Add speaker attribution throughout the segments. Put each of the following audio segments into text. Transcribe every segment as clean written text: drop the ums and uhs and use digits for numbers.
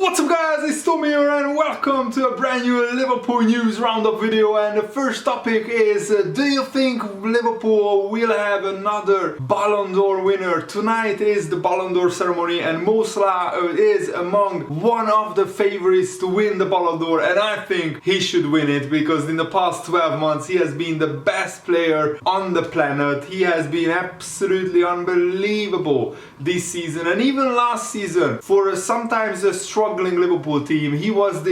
Speaker 1: What's up guys, it's Tommy here and welcome to a brand new Liverpool news roundup video. And the first topic is, do you think Liverpool will have another Ballon d'Or winner? Tonight is the Ballon d'Or ceremony and Salah is among one of the favorites to win the Ballon d'Or, and I think he should win it because in the past 12 months he has been the best player on the planet. He has been absolutely unbelievable this season and even last season. For sometimes a struggling Liverpool team, he was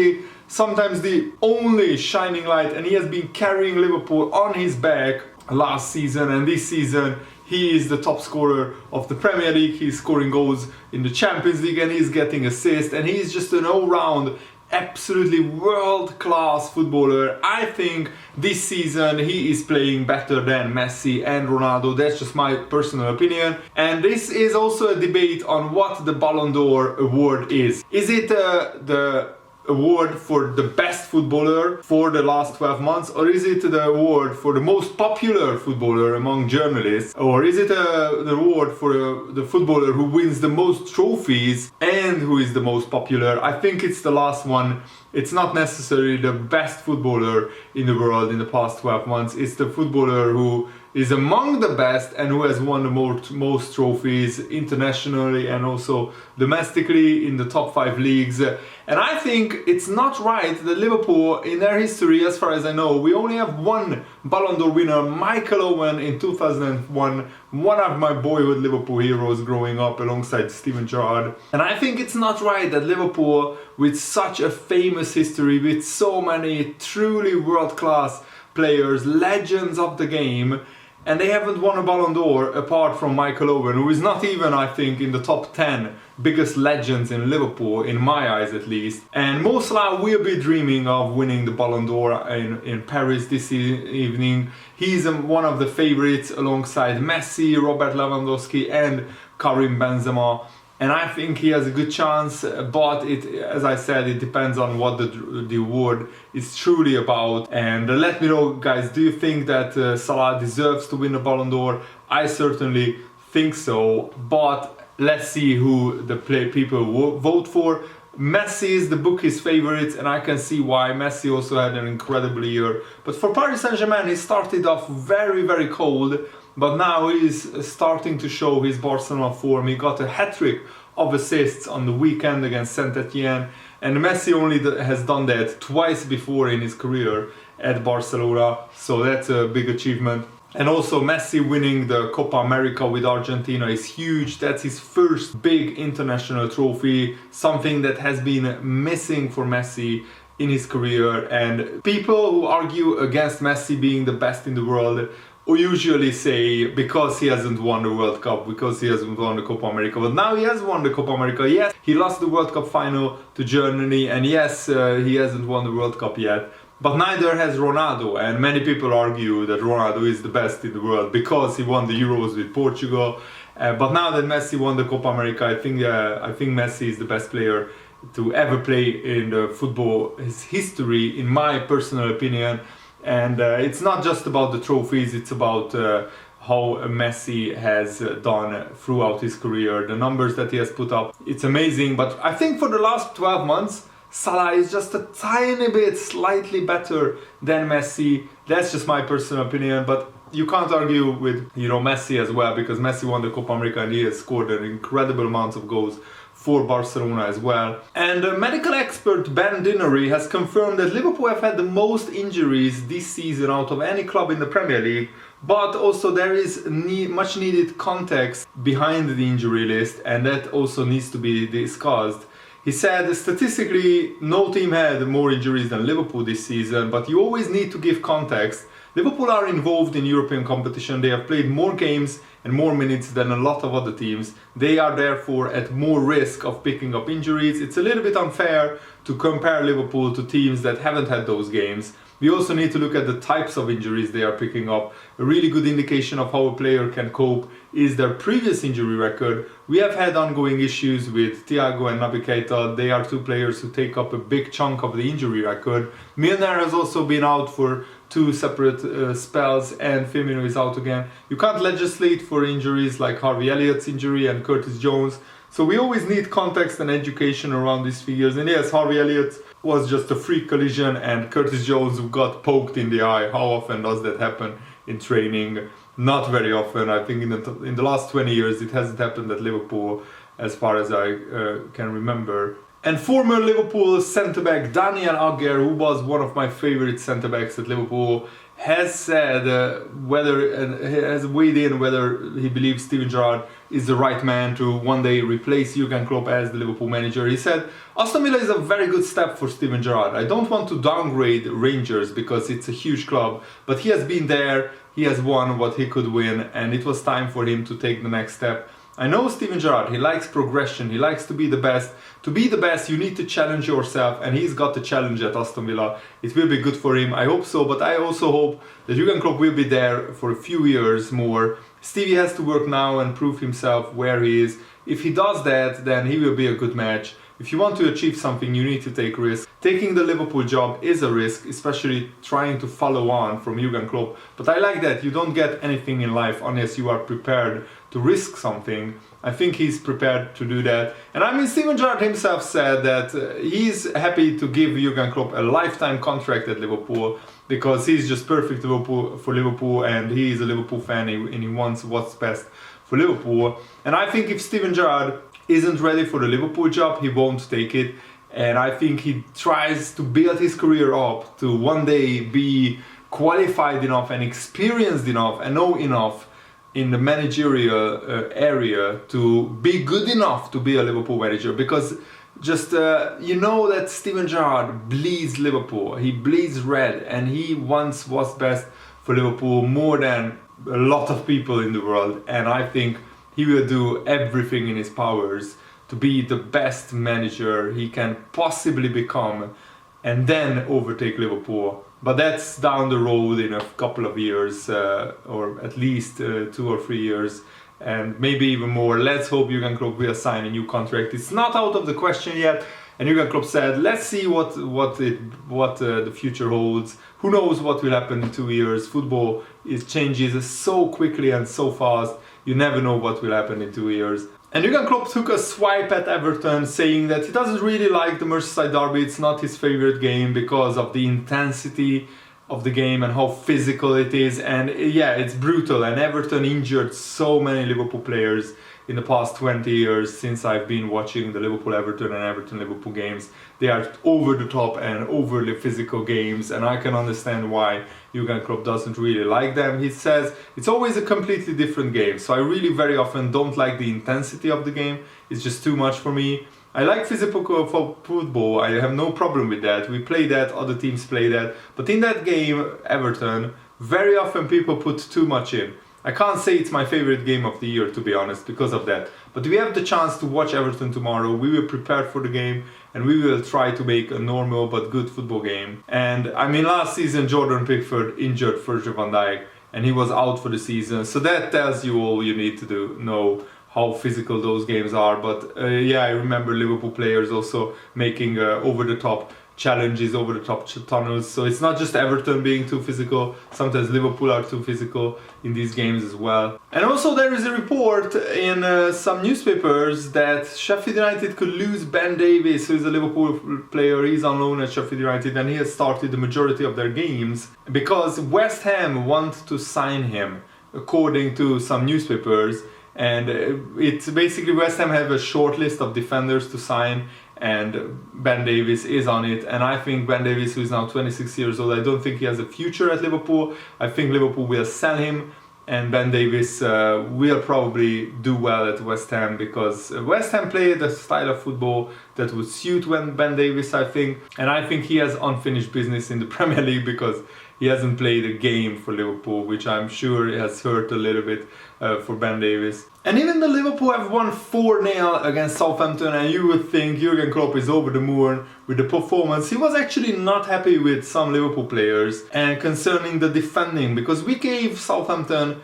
Speaker 1: sometimes the only shining light, and he has been carrying Liverpool on his back last season, and this season he is the top scorer of the Premier League. He's scoring goals in the Champions League and he's getting assists, and he's just an all-round absolutely world-class footballer. I think this season he is playing better than Messi and Ronaldo. That's just my personal opinion. And this is also a debate on what the Ballon d'Or award is. Is it the award for the best footballer for the last 12 months, or is it the award for the most popular footballer among journalists, or is it the award for the footballer who wins the most trophies and who is the most popular? I think it's the last one. It's not necessarily the best footballer in the world in the past 12 months. It's the footballer who is among the best and who has won the most trophies internationally and also domestically in the top 5 leagues. And I think it's not right that Liverpool, in their history, as far as I know, we only have one Ballon d'Or winner, Michael Owen in 2001, one of my boyhood Liverpool heroes growing up alongside Steven Gerrard. And I think it's not right that Liverpool, with such a famous history, with so many truly world-class players, legends of the game, and they haven't won a Ballon d'Or apart from Michael Owen, who is not even, I think, in the top 10 biggest legends in Liverpool, in my eyes at least. And Salah will be dreaming of winning the Ballon d'Or in Paris this evening. He's one of the favorites alongside Messi, Robert Lewandowski and Karim Benzema. And I think he has a good chance, but as I said, it depends on what the award is truly about. And let me know, guys, do you think that Salah deserves to win the Ballon d'Or? I certainly think so, but let's see who the people vote for. Messi is the bookie's favorites, and I can see why. Messi also had an incredible year. But for Paris Saint-Germain, he started off very, very cold. But now he's starting to show his Barcelona form. He got a hat-trick of assists on the weekend against Saint-Etienne. And Messi only has done that twice before in his career at Barcelona. So that's a big achievement. And also Messi winning the Copa America with Argentina is huge. That's his first big international trophy. Something that has been missing for Messi in his career. And people who argue against Messi being the best in the world who usually say because he hasn't won the World Cup, because he hasn't won the Copa America. But now he has won the Copa America. Yes, he lost the World Cup final to Germany, and yes, he hasn't won the World Cup yet. But neither has Ronaldo, and many people argue that Ronaldo is the best in the world because he won the Euros with Portugal. But now that Messi won the Copa America, I think Messi is the best player to ever play in the football history, in my personal opinion. And it's not just about the trophies, it's about how Messi has done throughout his career, the numbers that he has put up. It's amazing, but I think for the last 12 months, Salah is just a tiny bit slightly better than Messi. That's just my personal opinion, but you can't argue with, Messi as well, because Messi won the Copa America and he has scored an incredible amount of goals for Barcelona as well. And medical expert Ben Dinnery has confirmed that Liverpool have had the most injuries this season out of any club in the Premier League, but also there is much needed context behind the injury list, and that also needs to be discussed. He said statistically no team had more injuries than Liverpool this season, but you always need to give context. Liverpool are involved in European competition. They have played more games and more minutes than a lot of other teams. They are therefore at more risk of picking up injuries. It's a little bit unfair to compare Liverpool to teams that haven't had those games. We also need to look at the types of injuries they are picking up. A really good indication of how a player can cope is their previous injury record. We have had ongoing issues with Thiago and Naby Keita. They are two players who take up a big chunk of the injury record. Milner has also been out for two separate spells, and Firmino is out again. You can't legislate for injuries like Harvey Elliott's injury and Curtis Jones. So we always need context and education around these figures. And yes, Harvey Elliott was just a freak collision, and Curtis Jones got poked in the eye. How often does that happen in training? Not very often. I think in the last 20 years it hasn't happened at Liverpool as far as I can remember. And former Liverpool centre-back Daniel Agger, who was one of my favourite centre-backs at Liverpool, has said has weighed in whether he believes Steven Gerrard is the right man to one day replace Jurgen Klopp as the Liverpool manager. He said, Aston Villa is a very good step for Steven Gerrard. I don't want to downgrade Rangers because it's a huge club, but he has been there, he has won what he could win, and it was time for him to take the next step. I know Steven Gerrard, he likes progression, he likes to be the best. To be the best, you need to challenge yourself, and he's got the challenge at Aston Villa. It will be good for him, I hope so, but I also hope that Jurgen Klopp will be there for a few years more. Stevie has to work now and prove himself where he is. If he does that, then he will be a good match. If you want to achieve something, you need to take risks. Taking the Liverpool job is a risk, especially trying to follow on from Jurgen Klopp. But I like that. You don't get anything in life unless you are prepared to risk something. I think he's prepared to do that. And I mean, Steven Gerrard himself said that he's happy to give Jurgen Klopp a lifetime contract at Liverpool because he's just perfect for Liverpool, and he's a Liverpool fan and he wants what's best for Liverpool. And I think if Steven Gerrard isn't ready for the Liverpool job, he won't take it. And I think he tries to build his career up to one day be qualified enough and experienced enough and know enough in the managerial area to be good enough to be a Liverpool manager. Because just you know that Steven Gerrard bleeds Liverpool, he bleeds red, and he wants what's best for Liverpool more than a lot of people in the world. And I think he will do everything in his powers to be the best manager he can possibly become and then overtake Liverpool. But that's down the road in a couple of years, or at least 2 or 3 years, and maybe even more. Let's hope Jurgen Klopp will sign a new contract. It's not out of the question yet, and Jurgen Klopp said, let's see what the future holds. Who knows what will happen in 2 years? Football changes so quickly and so fast. You never know what will happen in 2 years. And Jurgen Klopp took a swipe at Everton, saying that he doesn't really like the Merseyside derby. It's not his favorite game because of the intensity of the game and how physical it is. And yeah, it's brutal. And Everton injured so many Liverpool players in the past 20 years since I've been watching the Liverpool-Everton and Everton-Liverpool games. They are over the top and overly physical games, and I can understand why Jurgen Klopp doesn't really like them. He says it's always a completely different game, so I really very often don't like the intensity of the game. It's just too much for me. I like physical football, I have no problem with that. We play that, other teams play that. But in that game, Everton, very often people put too much in. I can't say it's my favorite game of the year, to be honest, because of that. But we have the chance to watch Everton tomorrow. We will prepare for the game and we will try to make a normal but good football game. And I mean, last season Jordan Pickford injured Virgil van Dijk and he was out for the season. So that tells you all you need to know how physical those games are. But yeah, I remember Liverpool players also making over-the-top challenges, over-the-top tunnels. So it's not just Everton being too physical, sometimes Liverpool are too physical in these games as well. And also there is a report in some newspapers that Sheffield United could lose Ben Davies, who is a Liverpool player. He's on loan at Sheffield United and he has started the majority of their games because West Ham want to sign him, according to some newspapers. And it's basically West Ham have a short list of defenders to sign, and Ben Davies is on it. And I think Ben Davies, who is now 26 years old, I don't think he has a future at Liverpool. I think Liverpool will sell him, and Ben Davies will probably do well at West Ham because West Ham play the style of football that would suit Ben Davies, I think. And I think he has unfinished business in the Premier League because he hasn't played a game for Liverpool, which I'm sure has hurt a little bit for Ben Davies. And even the Liverpool have won 4-0 against Southampton, and you would think Jurgen Klopp is over the moon with the performance. He was actually not happy with some Liverpool players and concerning the defending, because we gave Southampton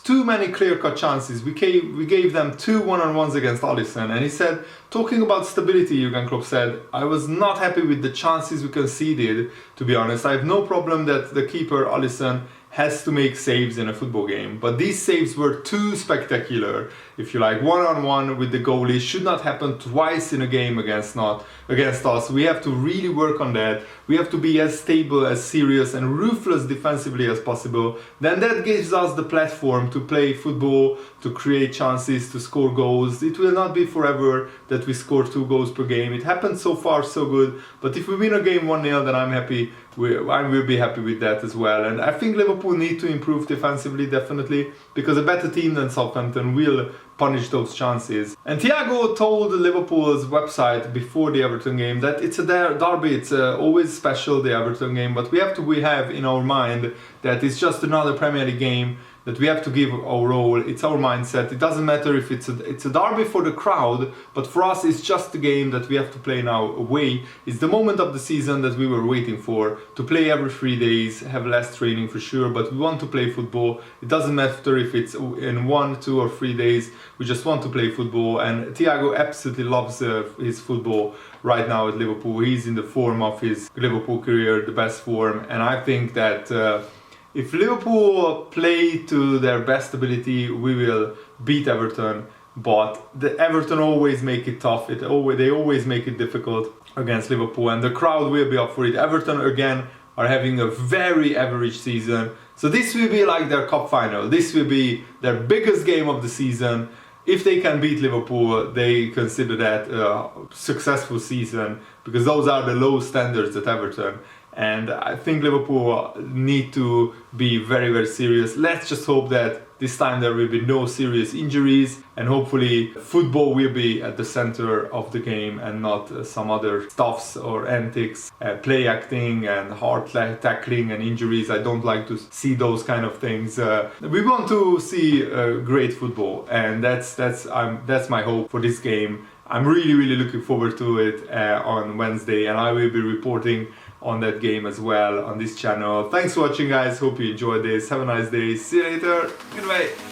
Speaker 1: too many clear-cut chances. We gave them 2 one-on-ones against Alisson, and he said, talking about stability, Jurgen Klopp said, I was not happy with the chances we conceded, to be honest. I have no problem that the keeper, Alisson, has to make saves in a football game, but these saves were too spectacular. If you like, one-on-one with the goalie should not happen twice in a game against us. We have to really work on that. We have to be as stable, as serious and ruthless defensively as possible. Then that gives us the platform to play football, to create chances, to score goals. It will not be forever that we score 2 goals per game. It happened so far so good, but if we win a game 1-0, then I'm happy. I will be happy with that as well. And I think Liverpool need to improve defensively, definitely, because a better team than Southampton will punish those chances. And Thiago told Liverpool's website before the Everton game that it's a derby, it's always special, the Everton game, but we have in our mind that it's just another Premier League game, that we have to give our all. It's our mindset. It doesn't matter if it's a derby for the crowd, but for us it's just a game that we have to play now away. It's the moment of the season that we were waiting for, to play every 3 days, have less training for sure, but we want to play football. It doesn't matter if it's in 1, 2 or 3 days, we just want to play football. And Thiago absolutely loves his football right now at Liverpool. He's in the form of his Liverpool career, the best form, and I think that if Liverpool play to their best ability, we will beat Everton. But the Everton always make it tough. They always make it difficult against Liverpool, and the crowd will be up for it. Everton again are having a very average season, so this will be like their cup final. This will be their biggest game of the season. If they can beat Liverpool, they consider that a successful season, because those are the low standards at Everton. And I think Liverpool need to be very, very serious. Let's just hope that this time there will be no serious injuries, and hopefully football will be at the center of the game and not some other stuffs or antics, play acting and hard tackling and injuries. I don't like to see those kind of things. We want to see great football, and that's my hope for this game. I'm really, really looking forward to it on Wednesday, and I will be reporting on that game as well on this channel. Thanks for watching, guys. Hope you enjoyed this. Have a nice day. See you later. Goodbye.